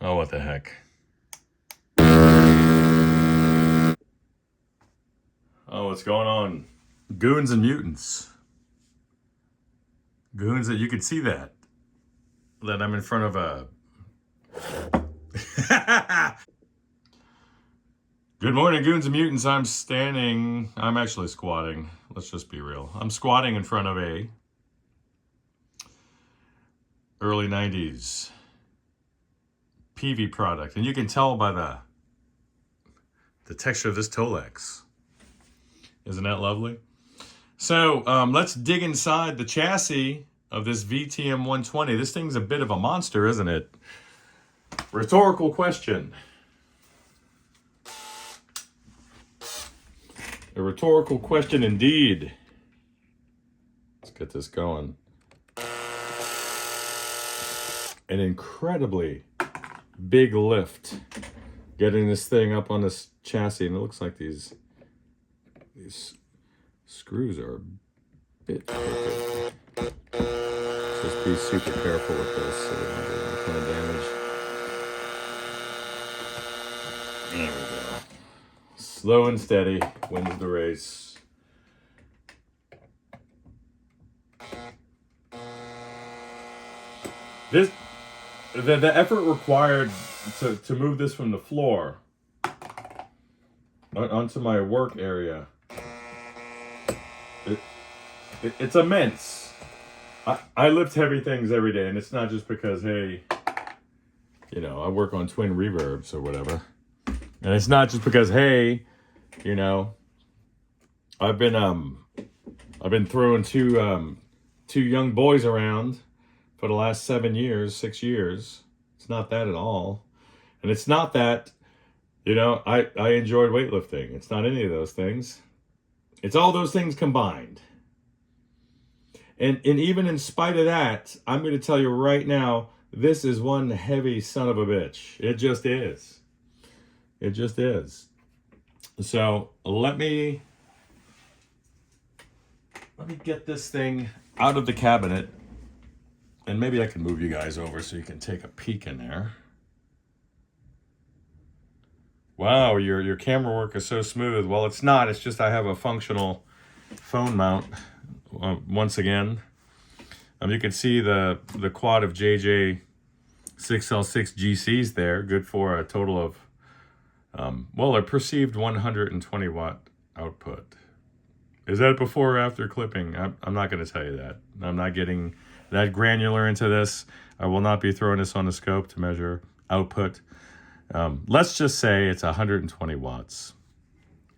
Oh, what the heck. Oh, what's going on? Goons and mutants. Goons that you can see that I'm in front of a... Good morning, goons and mutants. I'm actually squatting. Let's just be real. I'm squatting in front of a early 90s Peavey product. And you can tell by the texture of this Tolex. Isn't that lovely? So let's dig inside the chassis of this VTM 120. This thing's a bit of a monster, isn't it? Rhetorical question. A rhetorical question indeed. Let's get this going. An incredibly big lift getting this thing up on this chassis, and it looks like these screws are a bit crooked. Just be super careful with this so we don't get any kind of damage. There we go. Slow and steady wins the race. The effort required to move this from the floor onto my work area, it's immense. I lift heavy things every day, and it's not just because, hey, you know, I work on twin reverbs or whatever. And it's not just because, hey, you know, I've been throwing two young boys around for the last 6 years. It's not that at all. And it's not that, you know, I enjoyed weightlifting. It's not any of those things. It's all those things combined. And even in spite of that, I'm going to tell you right now, this is one heavy son of a bitch. It just is. It just is. So let me get this thing out of the cabinet. And maybe I can move you guys over so you can take a peek in there. Wow, your camera work is so smooth. Well, it's not. It's just I have a functional phone mount once again. You can see the quad of JJ 6L6 GCs there. Good for a total of, well, a perceived 120 watt output. Is that before or after clipping? I'm not going to tell you that. I'm not getting that granular into this. I will not be throwing this on the scope to measure output. Let's just say it's 120 watts.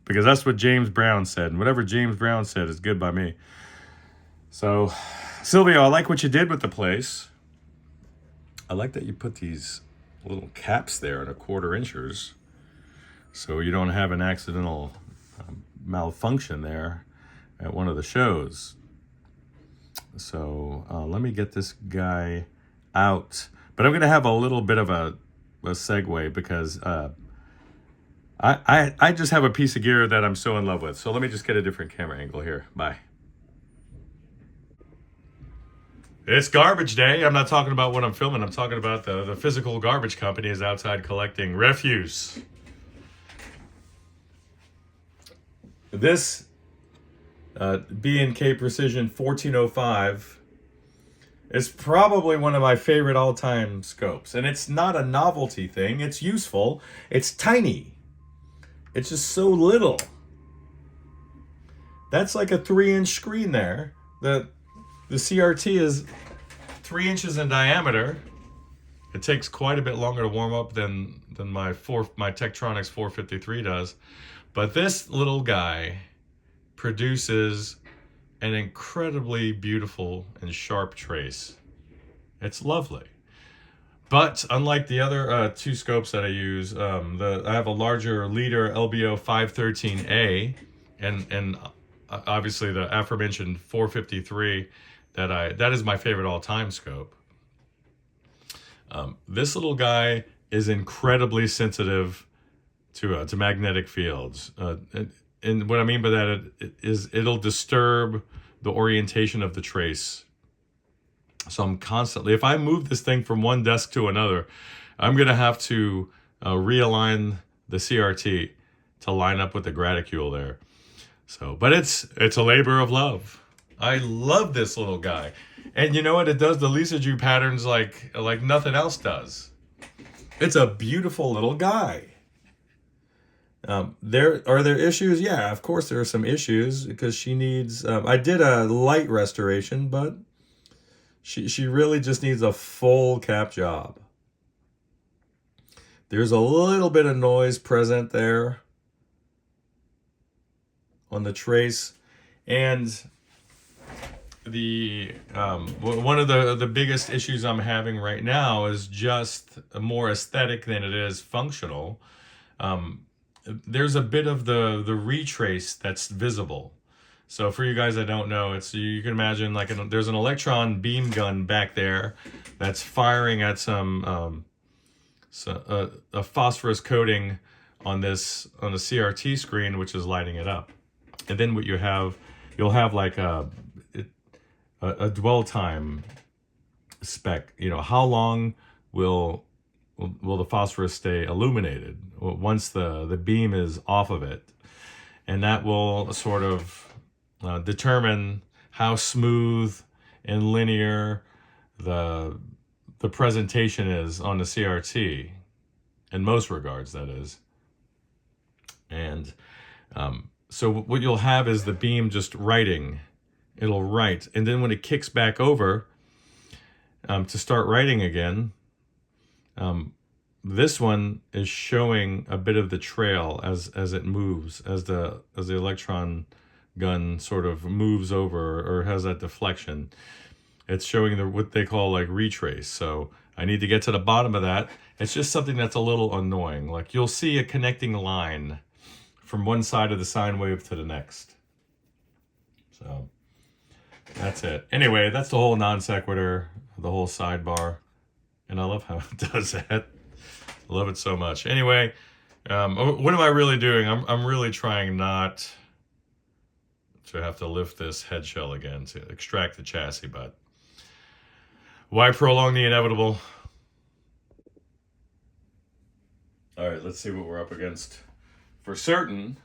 Because that's what James Brown said. And whatever James Brown said is good by me. So, Silvio, I like what you did with the place. I like that you put these little caps there at 1/4 inches. So you don't have an accidental malfunction there at one of the shows. So let me get this guy out. But I'm going to have a little bit of a segue because I just have a piece of gear that I'm so in love with. So let me just get a different camera angle here. Bye. It's garbage day. I'm not talking about what I'm filming. I'm talking about the physical garbage company is outside collecting refuse. This B&K Precision 1405 is probably one of my favorite all-time scopes. And it's not a novelty thing. It's useful. It's tiny. It's just so little. That's like a 3-inch screen there. The CRT is 3 inches in diameter. It takes quite a bit longer to warm up than my Tektronix 453 does. But this little guy produces an incredibly beautiful and sharp trace. It's lovely. But unlike the other two scopes that I use, I have a larger leader LBO 513A, and obviously the aforementioned 453 that is my favorite all-time scope. This little guy is incredibly sensitive to magnetic fields, and what I mean by that is it'll disturb the orientation of the trace. So I'm constantly, if I move this thing from one desk to another, I'm going to have to realign the CRT to line up with the graticule there. So, but it's a labor of love. I love this little guy. And you know what? It does the Lisa Ju patterns like nothing else does. It's a beautiful little guy. Are there issues? Yeah, of course there are some issues because she needs... I did a light restoration, but she really just needs a full cap job. There's a little bit of noise present there on the trace. And the one of the biggest issues I'm having right now is just more aesthetic than it is functional. There's a bit of the retrace that's visible. So for you guys that don't know, you can imagine like there's an electron beam gun back there that's firing at a phosphorus coating on the CRT screen, which is lighting it up. And then what you'll have like a dwell time spec. You know, how long will the phosphorus stay illuminated once the beam is off of it, and that will sort of determine how smooth and linear the presentation is on the CRT, in most regards, that is. And so what you'll have is the beam just writing. It'll write, and then when it kicks back over to start writing again, this one is showing a bit of the trail as it moves, as the electron gun sort of moves over or has that deflection. It's showing what they call like retrace. So I need to get to the bottom of that. It's just something that's a little annoying. Like you'll see a connecting line from one side of the sine wave to the next. So that's it. Anyway, that's the whole non sequitur, the whole sidebar. And I love how it does that. I love it so much. Anyway, what am I really doing? I'm really trying not to have to lift this head shell again to extract the chassis, but why prolong the inevitable? All right, let's see what we're up against. For certain,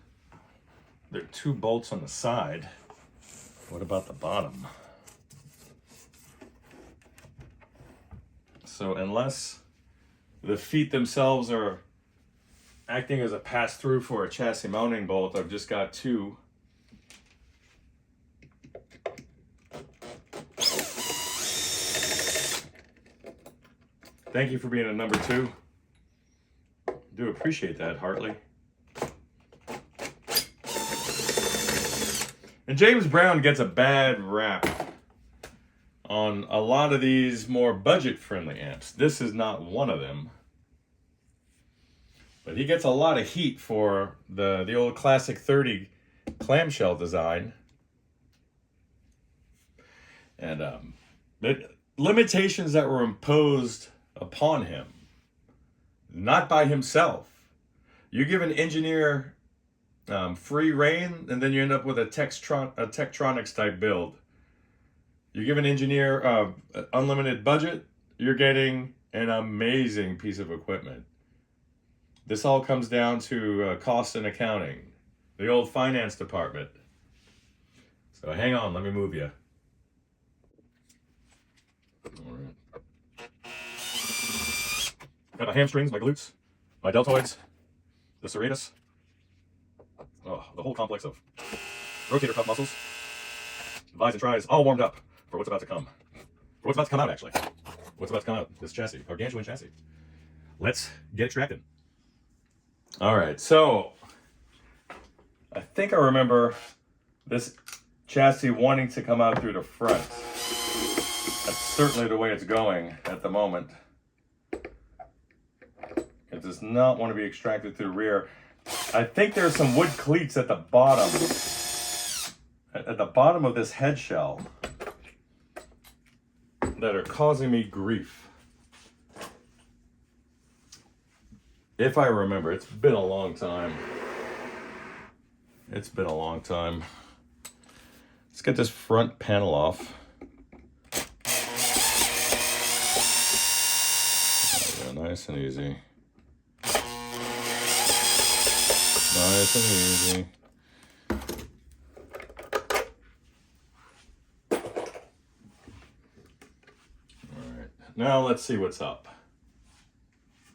there are 2 bolts on the side. What about the bottom? So unless the feet themselves are acting as a pass-through for a chassis mounting bolt, I've just got 2. Thank you for being a number 2. Do appreciate that, Hartley. And James Brown gets a bad rap on a lot of these more budget-friendly amps. This is not one of them. But he gets a lot of heat for the old Classic 30 clamshell design. And limitations that were imposed upon him, not by himself. You give an engineer free reign, and then you end up with a Tektronix type build. You give an engineer unlimited budget, you're getting an amazing piece of equipment. This all comes down to cost and accounting, the old finance department. So hang on, let me move you. All right. Got my hamstrings, my glutes, my deltoids, the serratus. Oh, the whole complex of rotator cuff muscles, bis and tris, all warmed up for what's about to come. For what's about to come out, actually. What's about to come out, this chassis, gargantuan chassis. Let's get extracted. All right, so I think I remember this chassis wanting to come out through the front. That's certainly the way it's going at the moment. It does not want to be extracted through the rear. I think there's some wood cleats at the bottom. At the bottom of this head shell that are causing me grief. If I remember, it's been a long time. It's been a long time. Let's get this front panel off. There we go, Nice and easy. Nice and easy. All right, now let's see what's up.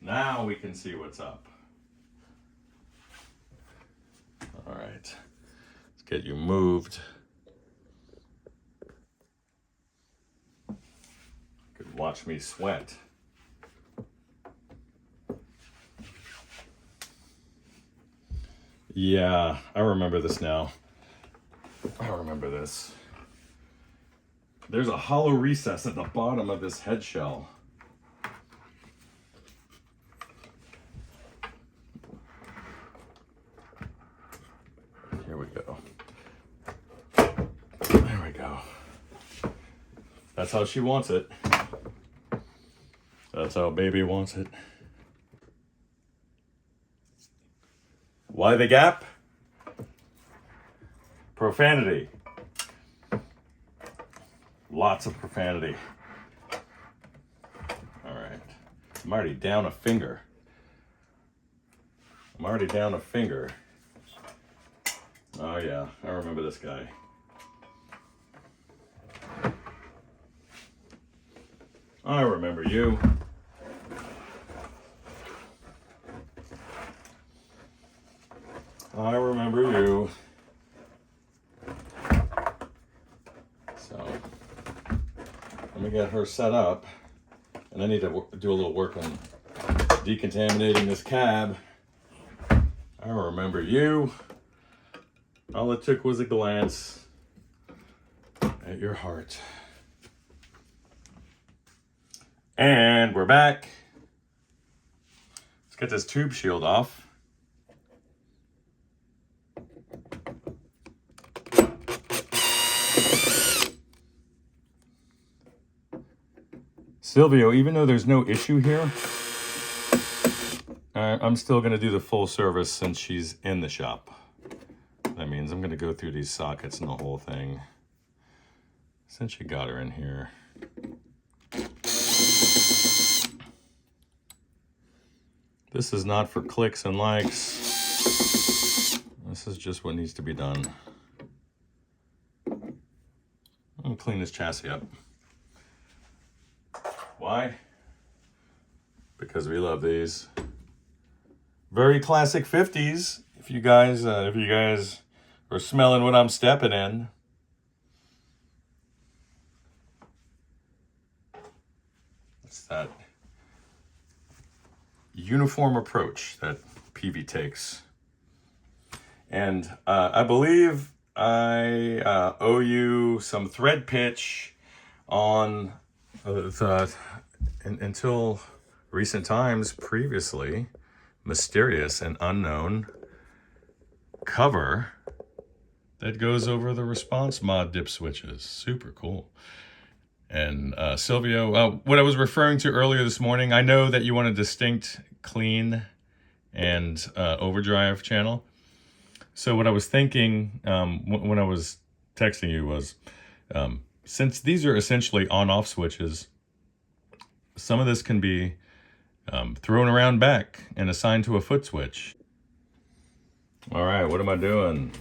Now we can see what's up. All right, let's get you moved. You could watch me sweat. Yeah, I remember this now. I remember this. There's a hollow recess at the bottom of this head shell. Here we go. There we go. That's how she wants it. That's how baby wants it. Why the gap? Profanity. Lots of profanity. All right. I'm already down a finger. Oh yeah, I remember this guy. I remember you. I remember you. So, let me get her set up. And I need to do a little work on decontaminating this cab. I remember you. All it took was a glance at your heart. And we're back. Let's get this tube shield off. Silvio, even though there's no issue here, I'm still going to do the full service since she's in the shop. That means I'm going to go through these sockets and the whole thing. Since you got her in here. This is not for clicks and likes. This is just what needs to be done. I'm going to clean this chassis up. Why? Because we love these. Very classic 50s. If you guys are smelling what I'm stepping in. It's that uniform approach that Peavey takes. And I believe I owe you some thread pitch on until recent times previously mysterious and unknown cover that goes over the response mod dip switches. Super cool. And Silvio, what I was referring to earlier this morning, I know that you want a distinct clean and overdrive channel. So what I was thinking when I was texting you was, since these are essentially on-off switches, some of this can be thrown around back and assigned to a foot switch. All right, what am I doing?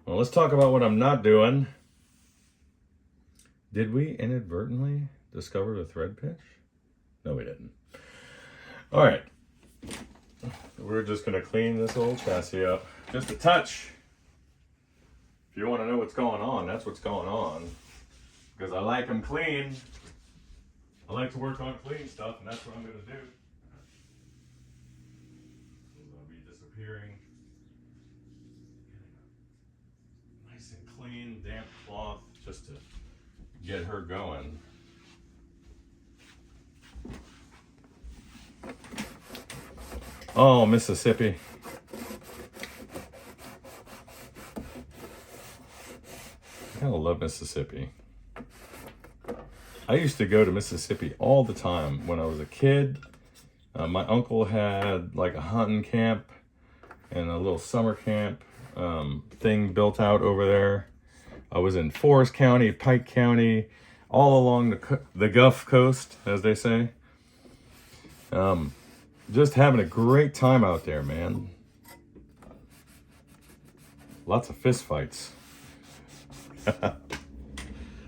Well, let's talk about what I'm not doing. Did we inadvertently discover the thread pitch? No, we didn't. All right, we're just gonna clean this old chassis up. Just a touch. If you want to know what's going on, that's what's going on. Because I like them clean. I like to work on clean stuff, and that's what I'm going to do. I'll be disappearing. Nice and clean, damp cloth, just to get her going. Oh, Mississippi. I kind of love Mississippi. I used to go to Mississippi all the time when I was a kid. My uncle had like a hunting camp and a little summer camp thing built out over there. I was in Forest County, Pike County, all along the Gulf Coast, as they say. Just having a great time out there, man. Lots of fist fights.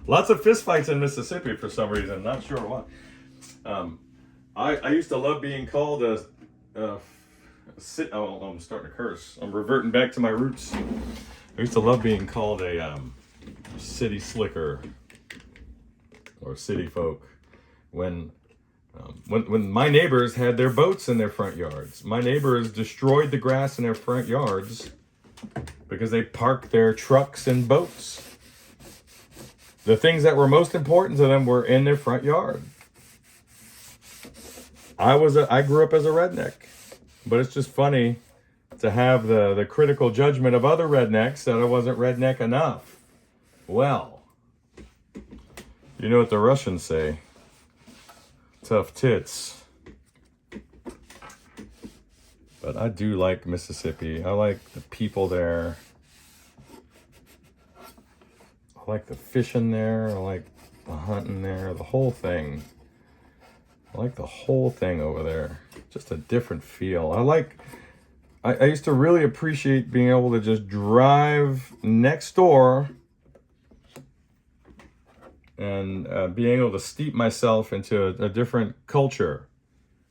Lots of fist fights in Mississippi for some reason. Not sure why. I used to love being called a oh, I'm starting to curse. I'm reverting back to my roots. I used to love being called a city slicker or city folk when my neighbors had their boats in their front yards. My neighbors destroyed the grass in their front yards because they parked their trucks and boats. The things that were most important to them were in their front yard. I grew up as a redneck, but it's just funny to have the critical judgment of other rednecks that I wasn't redneck enough. Well, you know what the Russians say. Tough tits. But I do like Mississippi. I like the people there. I like the fishing there. I like the hunting there. The whole thing. I like the whole thing over there. Just a different feel. I used to really appreciate being able to just drive next door and being able to steep myself into a different culture,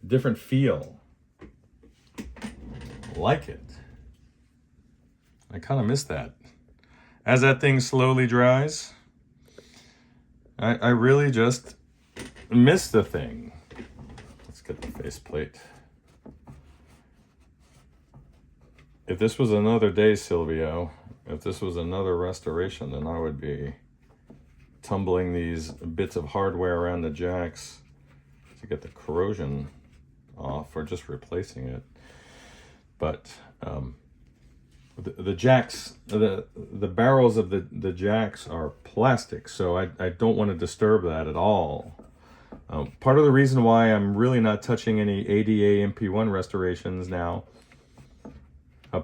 different feel. Like it. I kind of miss that. As that thing slowly dries, I really just miss the thing. Let's get the faceplate. If this was another day, Silvio, if this was another restoration, then I would be tumbling these bits of hardware around the jacks to get the corrosion off, or just replacing it. But the jacks, the barrels of the jacks are plastic, so I don't want to disturb that at all. Part of the reason why I'm really not touching any ADA MP1 restorations now,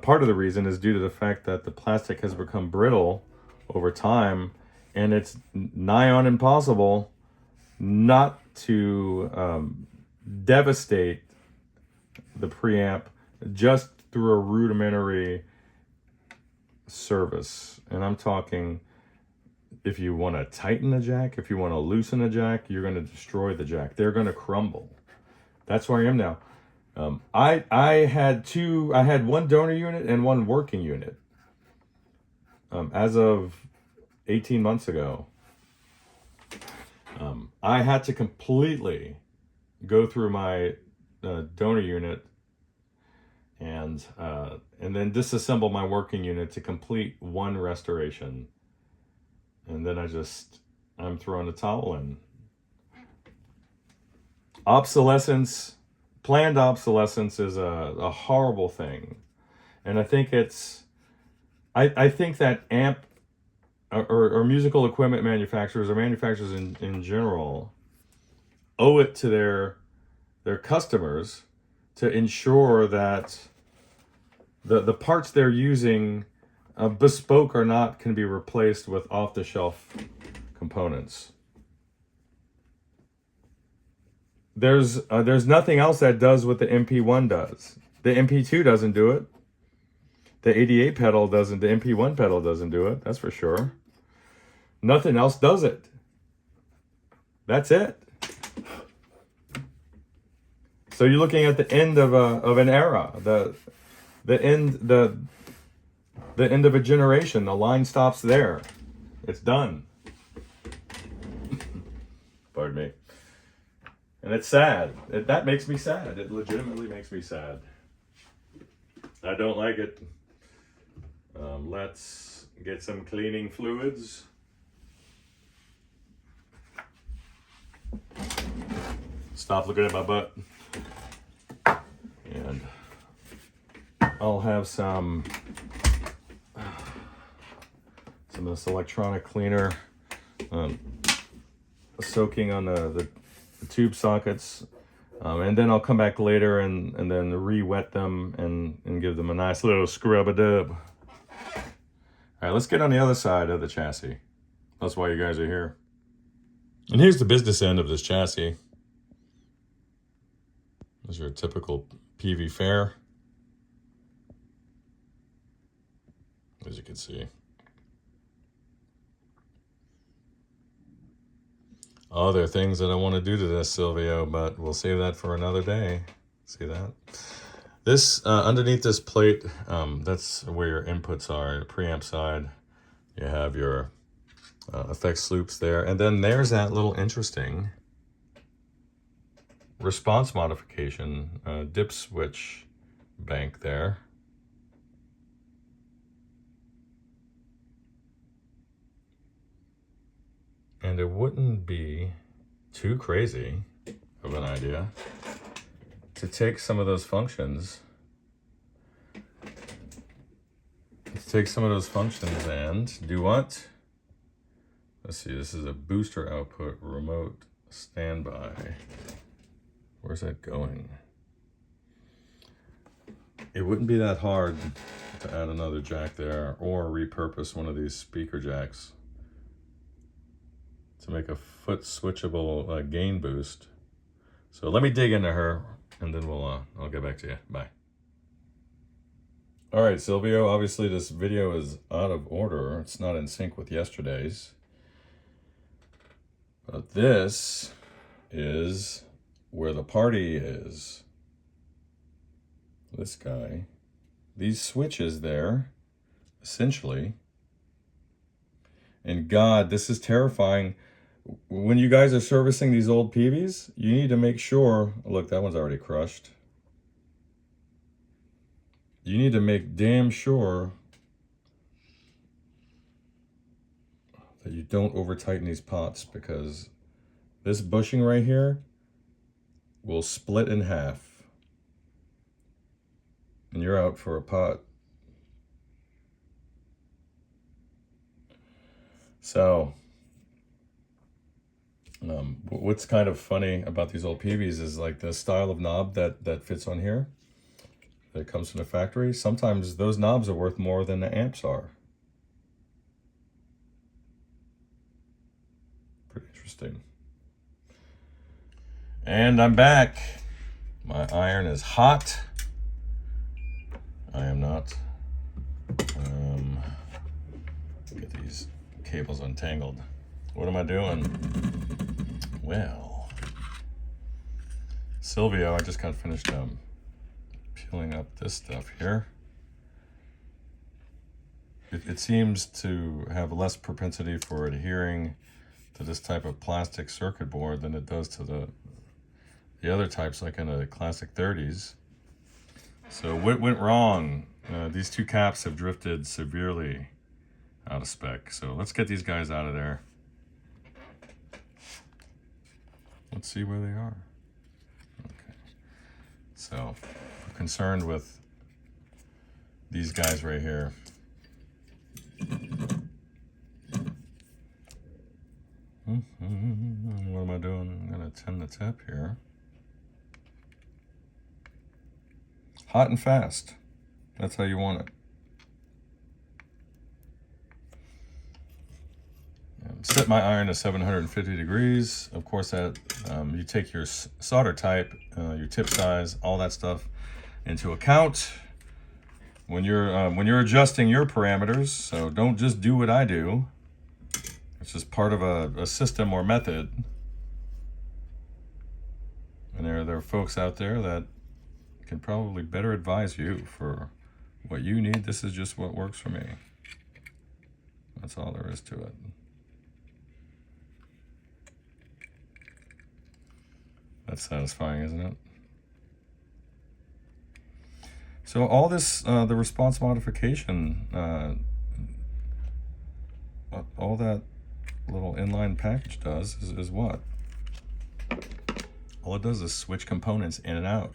part of the reason is due to the fact that the plastic has become brittle over time, and it's nigh on impossible not to devastate the preamp just through a rudimentary service. And I'm talking, if you want to tighten the jack, if you want to loosen the jack, you're going to destroy the jack. They're going to crumble. That's where I am now. I had one donor unit and one working unit. As of 18 months ago, I had to completely go through my donor unit and then disassemble my working unit to complete one restoration. And then I'm throwing the towel in. Obsolescence, planned obsolescence is a horrible thing. And I think I think that amp or musical equipment manufacturers or manufacturers in general owe it to their customers to ensure that the parts they're using, bespoke or not, can be replaced with off-the-shelf components. There's nothing else that does what the MP1 does. The MP2 doesn't do it. The 88 pedal doesn't. The MP1 pedal doesn't do it. That's for sure. Nothing else does it. That's it. So you're looking at the end of an era, the end of a generation. The line stops there. It's done. Pardon me. And it's sad. That makes me sad. It legitimately makes me sad. I don't like it. Let's get some cleaning fluids. Stop looking at my butt. And I'll have some of this electronic cleaner soaking on the tube sockets, and then I'll come back later and then re-wet them and give them a nice little scrub-a-dub. All right, let's get on the other side of the chassis. That's why you guys are here. And here's the business end of this chassis. There's your typical Peavey fare, as you can see. Oh, there are things that I want to do to this, Silvio, but we'll save that for another day. See that? This, underneath this plate, that's where your inputs are. Your preamp side, you have your effects loops there. And then there's that little interesting response modification dip switch bank there. And it wouldn't be too crazy of an idea to take some of those functions, and do what? Let's see, this is a booster output remote standby. Where's that going? It wouldn't be that hard to add another jack there or repurpose one of these speaker jacks to make a foot switchable gain boost. So let me dig into her, and then I'll get back to you. Bye. All right, Silvio, obviously this video is out of order. It's not in sync with yesterday's. But this is where the party is. This guy. These switches there, essentially. And God, this is terrifying. When you guys are servicing these old Peaveys, you need to make sure, look, that one's already crushed. You need to make damn sure that you don't over tighten these pots, because this bushing right here will split in half and you're out for a pot. So what's kind of funny about these old Peaveys is like the style of knob that fits on here that comes from the factory. Sometimes those knobs are worth more than the amps are. Pretty interesting. And I'm back. My iron is hot. I am not. Get these cables untangled. What am I doing? Well, Silvio, I just got finished peeling up this stuff here. It seems to have less propensity for adhering to this type of plastic circuit board than it does to the other types, like in the classic 30s. So what went wrong? These two caps have drifted severely out of spec. So let's get these guys out of there. Let's see where they are. Okay. So I'm concerned with these guys right here. What am I doing? I'm gonna tend the tip here. Hot and fast. That's how you want it. Set my iron to 750 degrees. Of course, that you take your solder type, your tip size, all that stuff into account when you're adjusting your parameters. So don't just do what I do. It's just part of a system or method. And there are folks out there that can probably better advise you for what you need. This is just what works for me. That's all there is to it. That's satisfying, isn't it? So all this, the response modification, all that little inline package does is what? All it does is switch components in and out.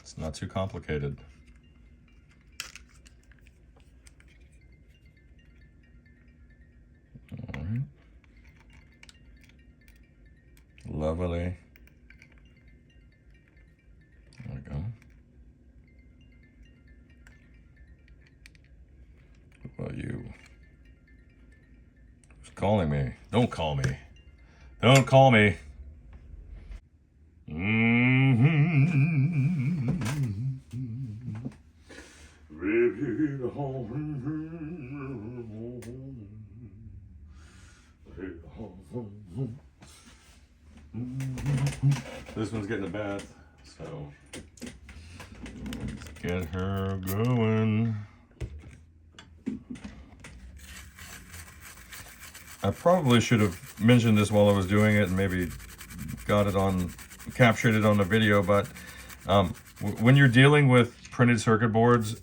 It's not too complicated. All right. Lovely. There we go. What about you? Who's calling me? Don't call me. Don't call me. This one's getting a bath, so let's get her going. I probably should have mentioned this while I was doing it and maybe captured it on the video, but when you're dealing with printed circuit boards,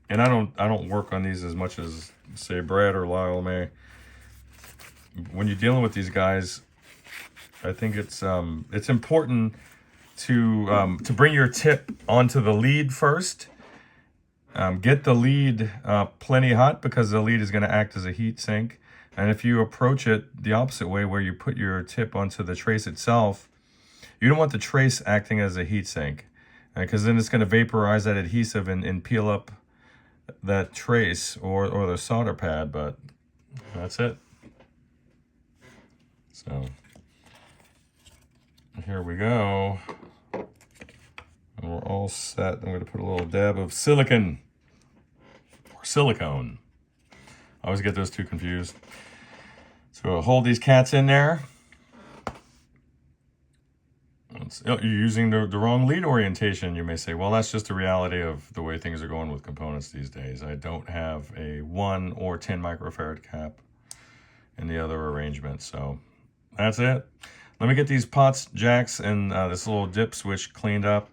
and I don't work on these as much as say Brad or Lyle may. When you're dealing with these guys, I think it's important to bring your tip onto the lead first. Get the lead plenty hot because the lead is going to act as a heat sink. And if you approach it the opposite way, where you put your tip onto the trace itself, you don't want the trace acting as a heat sink, because then it's going to vaporize that adhesive and peel up that trace or the solder pad. But that's it. So here we go. And we're all set. I'm going to put a little dab of silicone or silicone. I always get those two confused. So hold these cats in there. You're using the wrong lead orientation. You may say, well, that's just the reality of the way things are going with components these days. I don't have a 1 or 10 microfarad cap in the other arrangement. So that's it. Let me get these pots, jacks, and this little dip switch cleaned up,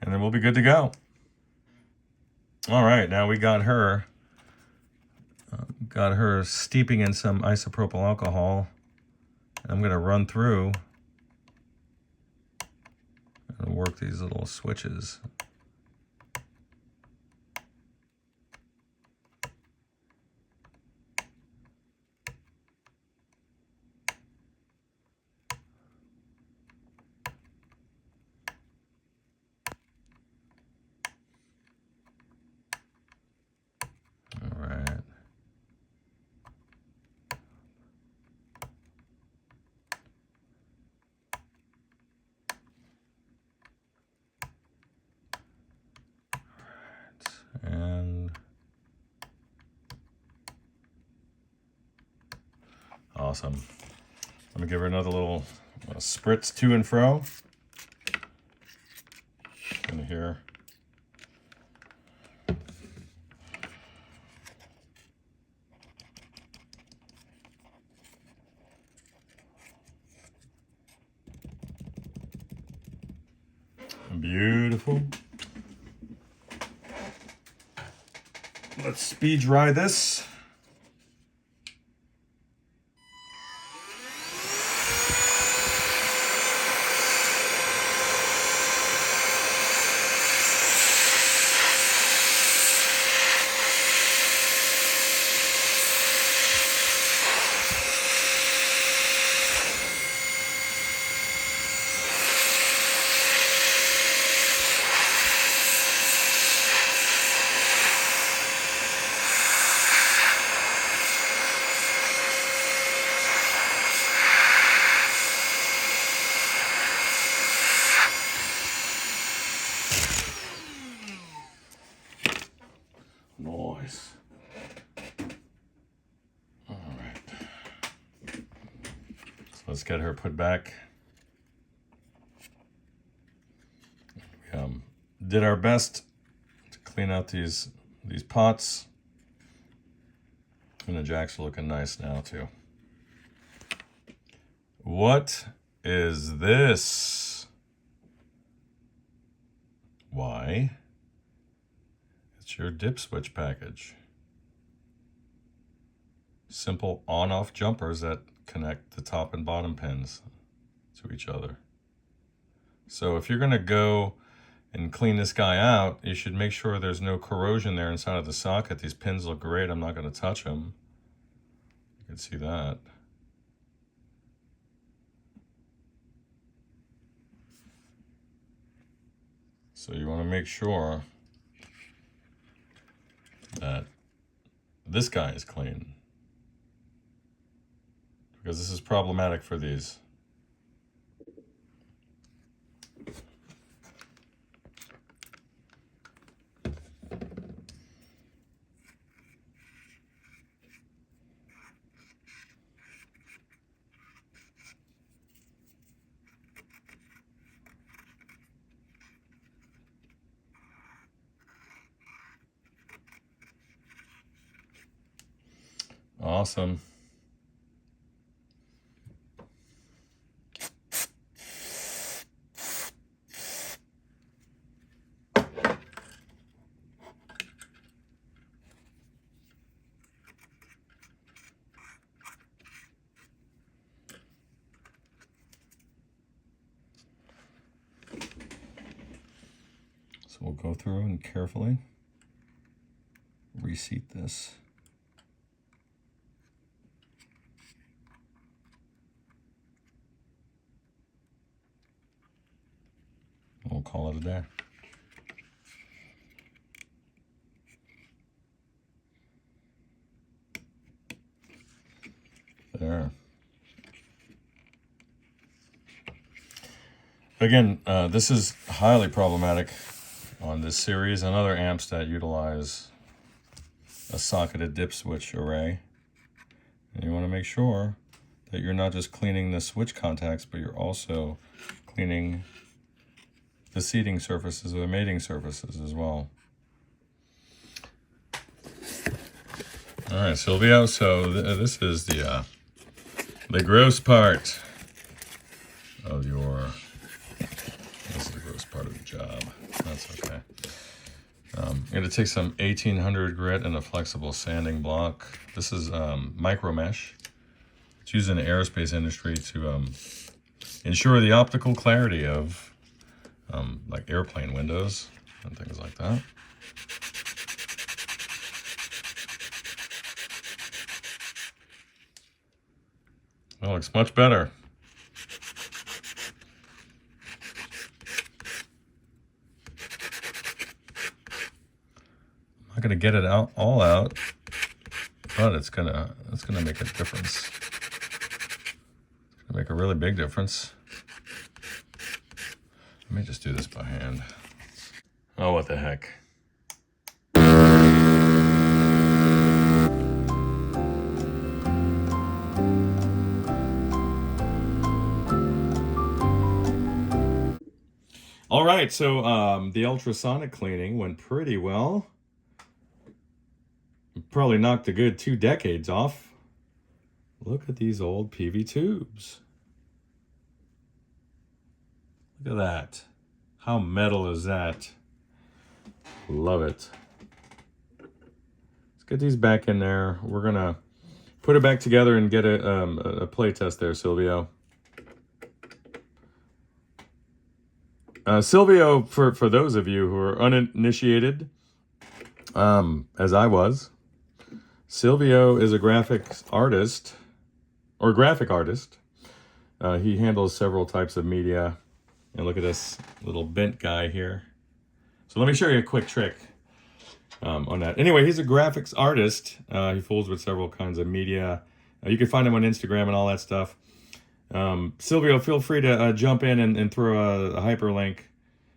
and then we'll be good to go. All right, now we got her steeping in some isopropyl alcohol. I'm going to run through and work these little switches. All right. And awesome. Let me give her another little spritz to and fro. In here. Beautiful. Let's speed dry this. Nice. All right. So let's get her put back. We did our best to clean out these pots. And the jacks are looking nice now too. What is this? Why? It's your dip switch package. Simple on-off jumpers that connect the top and bottom pins to each other. So if you're going to go and clean this guy out, you should make sure there's no corrosion there inside of the socket. These pins look great. I'm not going to touch them. You can see that. So you want to make sure that this guy is clean. because this is problematic for these. Awesome. So we'll go through and carefully reseat this. We'll call it a day. There. Again, this is highly problematic on this series and other amps that utilize a socketed dip switch array. And you want to make sure that you're not just cleaning the switch contacts, but you're also cleaning the seating surfaces or the mating surfaces as well. All right, Silvio, so this is the gross part of your, this is the gross part of the job. That's okay. I'm going to take some 1800 grit and a flexible sanding block. This is micro mesh. It's used in the aerospace industry to ensure the optical clarity of like airplane windows and things like that. That looks much better. I'm not gonna get it out all out, but it's gonna make a difference. It's gonna make a really big difference. Let me just do this by hand. Oh, what the heck. All right, so the ultrasonic cleaning went pretty well. Probably knocked a good 2 decades off. Look at these old Peavey tubes. Look at that. How metal is that? Love it. Let's get these back in there. We're gonna put it back together and get a play test there, Silvio. Silvio, for those of you who are uninitiated, as I was, Silvio is a graphics artist, or graphic artist. He handles several types of media. And look at this little bent guy here. So let me show you a quick trick on that. Anyway, he's a graphics artist. He fools with several kinds of media. You can find him on Instagram and all that stuff. Silvio, feel free to jump in and throw a hyperlink.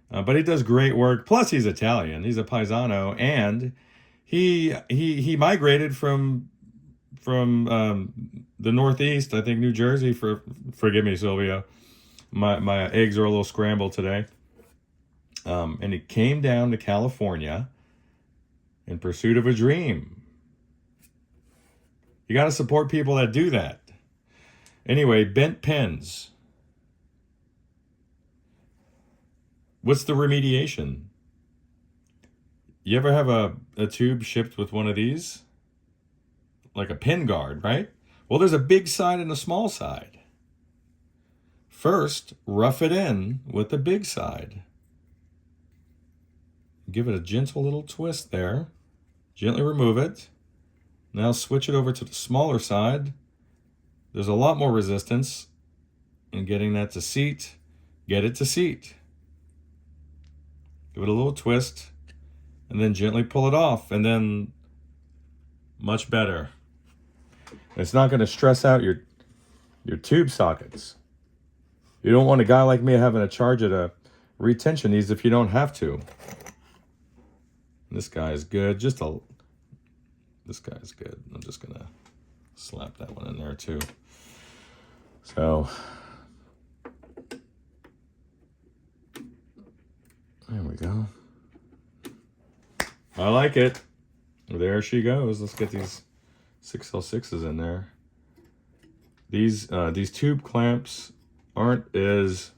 But he does great work. Plus, he's Italian. He's a paisano, and he migrated from the Northeast, I think New Jersey. Forgive me, Silvio. My eggs are a little scrambled today. And he came down to California in pursuit of a dream. You got to support people that do that. Anyway, bent pens. What's the remediation? You ever have a tube shipped with one of these? Like a pin guard, right? Well, there's a big side and a small side. First, rough it in with the big side. Give it a gentle little twist there. Gently remove it. Now switch it over to the smaller side. There's a lot more resistance in getting that to seat. Get it to seat. Give it a little twist and then gently pull it off, and then much better. It's not going to stress out your tube sockets. You don't want a guy like me having to charge it a retention these if you don't have to. This guy is good. This guy is good. I'm just gonna slap that one in there too. So there we go. I like it. There she goes. Let's get these 6L6s in there. These tube clamps aren't as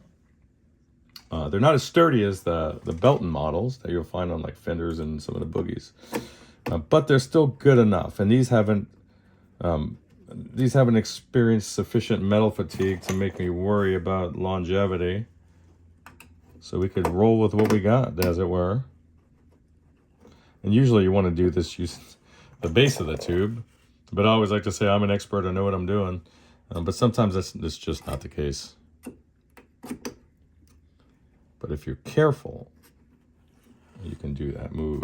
they're not as sturdy as the Belton models that you'll find on like fenders and some of the boogies, but they're still good enough. And these haven't experienced sufficient metal fatigue to make me worry about longevity. So we could roll with what we got, as it were. And usually you want to do this using the base of the tube, but I always like to say I'm an expert, I know what I'm doing. But sometimes that's just not the case. But if you're careful, you can do that move.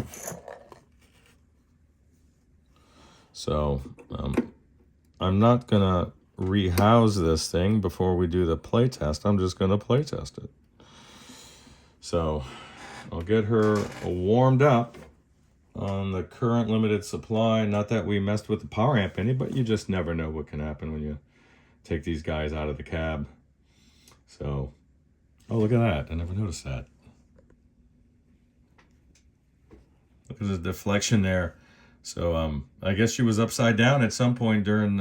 So I'm not gonna rehouse this thing before we do the play test. I'm just gonna play test it. So I'll get her warmed up on the current limited supply. Not that we messed with the power amp any, but you just never know what can happen when you take these guys out of the cab. So, oh, look at that. I never noticed that. Look at the deflection there. So I guess she was upside down at some point during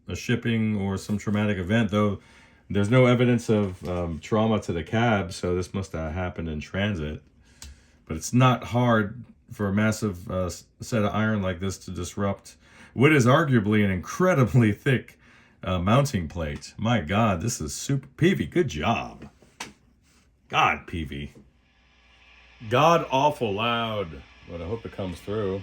a shipping or some traumatic event, though there's no evidence of trauma to the cab, so this must have happened in transit. But it's not hard for a massive set of iron like this to disrupt what is arguably an incredibly thick mounting plate. My God, this is super. Peavey, good job. God, Peavey. God awful loud, but I hope it comes through.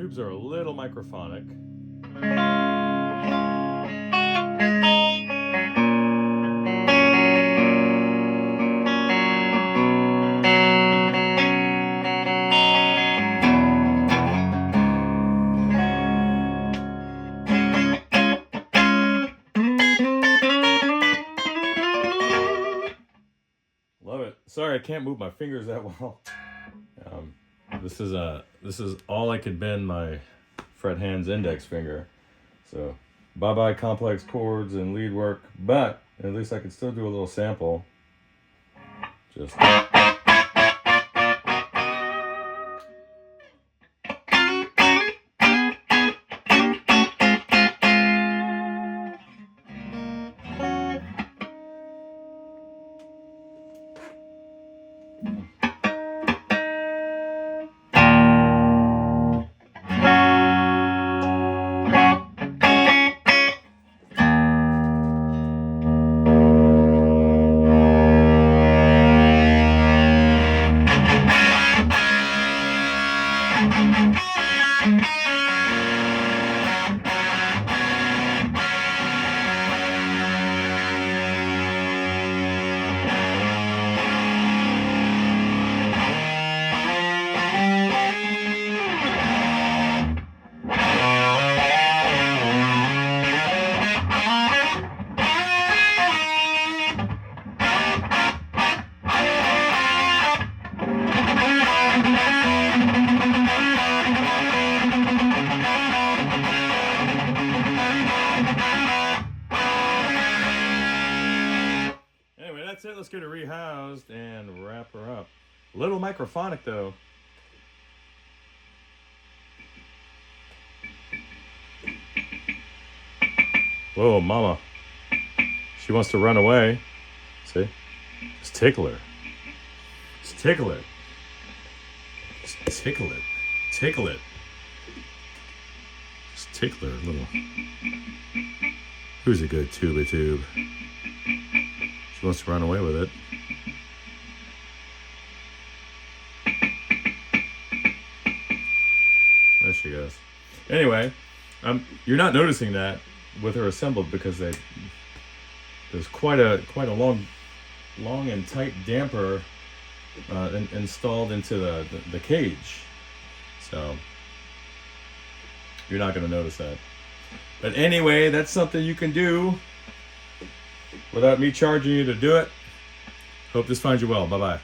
tubes are a little microphonic. Love it. Sorry, I can't move my fingers that well. This is all I could bend my fret hand's index finger. So bye-bye complex chords and lead work, but at least I can still do a little sample. Just that's it. Let's get her rehoused and wrap her up. A little microphonic though. Whoa, mama. She wants to run away. See? Just tickle her. Just tickle it. Just tickle it. Tickle it. Just tickle her a little. Who's a good tube? She wants to run away with it. There she goes. Anyway, you're not noticing that with her assembled because there's quite a long and tight damper installed into the cage, so you're not going to notice that. But anyway, that's something you can do without me charging you to do it. Hope this finds you well. Bye-bye.